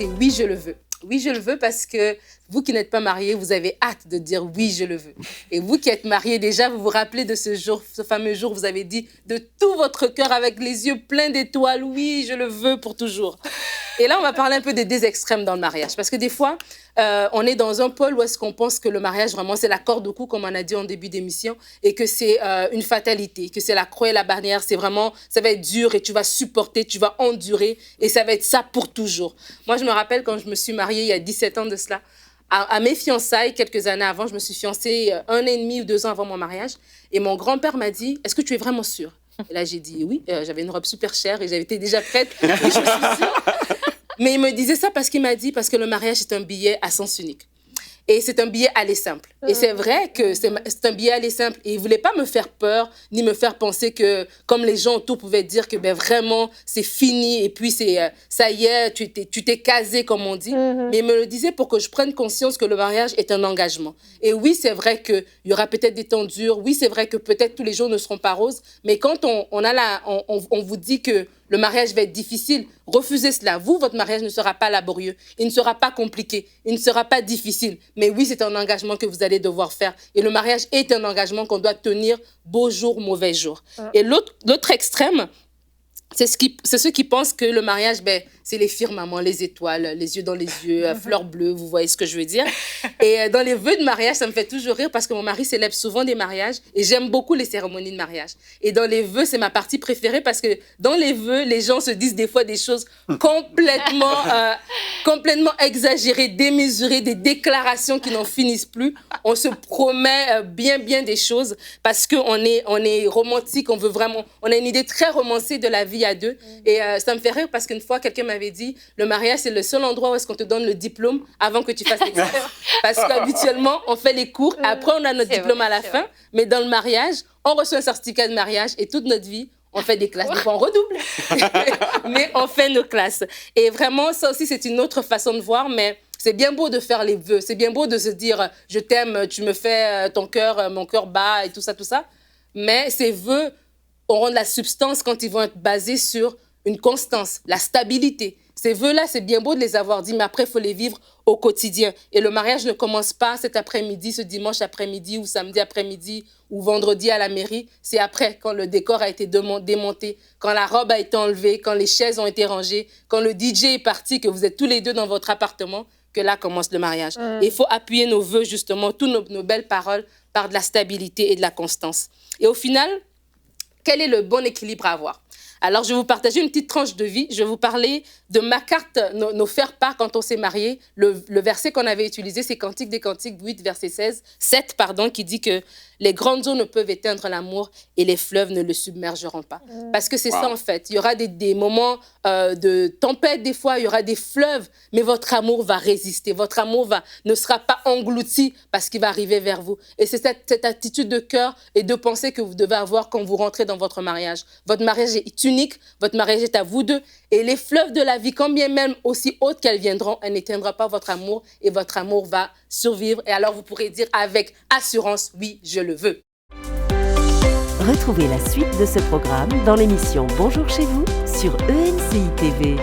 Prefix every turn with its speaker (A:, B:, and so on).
A: c'est oui, je le veux. Oui, je le veux parce que vous qui n'êtes pas mariés, vous avez hâte de dire oui, je le veux. Et vous qui êtes mariés déjà, vous vous rappelez de ce jour, ce fameux jour où vous avez dit de tout votre cœur avec les yeux pleins d'étoiles, oui, je le veux pour toujours. Et là, on va parler un peu des deux extrêmes dans le mariage. Parce que des fois, on est dans un pôle où est-ce qu'on pense que le mariage, vraiment, c'est la corde au cou, comme on a dit en début d'émission, et que c'est une fatalité, que c'est la croix et la bannière. C'est vraiment, ça va être dur et tu vas supporter, tu vas endurer, et ça va être ça pour toujours. Moi, je me rappelle quand je me suis mariée il y a 17 ans de cela, à mes fiançailles, quelques années avant, je me suis fiancée 1 an et demi ou 2 ans avant mon mariage, et mon grand-père m'a dit, est-ce que tu es vraiment sûre? Et là, j'ai dit oui, j'avais une robe super chère et j'avais été déjà prête, et je suis sûre. Mais il me disait ça parce qu'il m'a dit, parce que le mariage est un billet à sens unique. Et c'est un billet aller simple. Et c'est vrai que c'est un billet aller simple. Et il ne voulait pas me faire peur, ni me faire penser que, comme les gens autour pouvaient dire que ben, vraiment, c'est fini, et puis ça y est, tu t'es casé, comme on dit. Mais il me le disait pour que je prenne conscience que le mariage est un engagement. Et oui, c'est vrai qu'il y aura peut-être des temps durs. Oui, c'est vrai que peut-être tous les jours ne seront pas roses. Mais quand on vous dit que le mariage va être difficile, refusez cela. Vous, votre mariage ne sera pas laborieux. Il ne sera pas compliqué. Il ne sera pas difficile. Mais oui, c'est un engagement que vous allez devoir faire. Et le mariage est un engagement qu'on doit tenir beau jour, mauvais jour. Et l'autre extrême, c'est ceux qui pensent que le mariage, ben, c'est les firmaments, les étoiles, les yeux dans les yeux, fleurs bleues, vous voyez ce que je veux dire. Et dans les vœux de mariage, ça me fait toujours rire parce que mon mari célèbre souvent des mariages et j'aime beaucoup les cérémonies de mariage. Et dans les vœux, c'est ma partie préférée parce que dans les vœux, les gens se disent des fois des choses complètement exagérées, démesurées, des déclarations qui n'en finissent plus. On se promet bien des choses parce qu'on est romantique, on a une idée très romancée de la vie à deux. Et ça me fait rire parce qu'une fois, quelqu'un m'avait dit, le mariage, c'est le seul endroit où est-ce qu'on te donne le diplôme avant que tu fasses l'examen. Parce qu'habituellement, on fait les cours, après on a notre diplôme à la fin, mais dans le mariage, on reçoit un certificat de mariage et toute notre vie, on fait des classes. Des fois, on redouble, mais on fait nos classes. Et vraiment, ça aussi, c'est une autre façon de voir, mais c'est bien beau de faire les vœux. C'est bien beau de se dire, je t'aime, tu me fais ton cœur, mon cœur bat et tout ça. Mais ces vœux auront de la substance quand ils vont être basés sur une constance, la stabilité. Ces vœux-là, c'est bien beau de les avoir dit, mais après, il faut les vivre au quotidien. Et le mariage ne commence pas cet après-midi, ce dimanche après-midi ou samedi après-midi ou vendredi à la mairie. C'est après, quand le décor a été démonté, quand la robe a été enlevée, quand les chaises ont été rangées, quand le DJ est parti, que vous êtes tous les deux dans votre appartement, que là commence le mariage. Et il faut appuyer nos vœux, justement, toutes nos belles paroles, par de la stabilité et de la constance. Et au final, quel est le bon équilibre à avoir? Alors, je vais vous partager une petite tranche de vie. Je vais vous parler de ma carte, nos faire-part quand on s'est mariés. Le verset qu'on avait utilisé, c'est Cantique des Cantiques 8, verset 7, qui dit que les grandes eaux ne peuvent éteindre l'amour et les fleuves ne le submergeront pas. Parce que c'est ça, en fait. Il y aura des moments de tempête, des fois, il y aura des fleuves, mais votre amour va résister. Votre amour ne sera pas englouti parce qu'il va arriver vers vous. Et c'est cette attitude de cœur et de pensée que vous devez avoir quand vous rentrez dans votre mariage. Votre mariage est unique, votre mariage est à vous deux. Et les fleuves de la vie, quand bien même aussi hautes qu'elles viendront, elles n'éteindront pas votre amour et votre amour va survivre. Et alors, vous pourrez dire avec assurance, oui, je le veux.
B: Retrouvez la suite de ce programme dans l'émission Bonjour chez vous sur ENCI TV.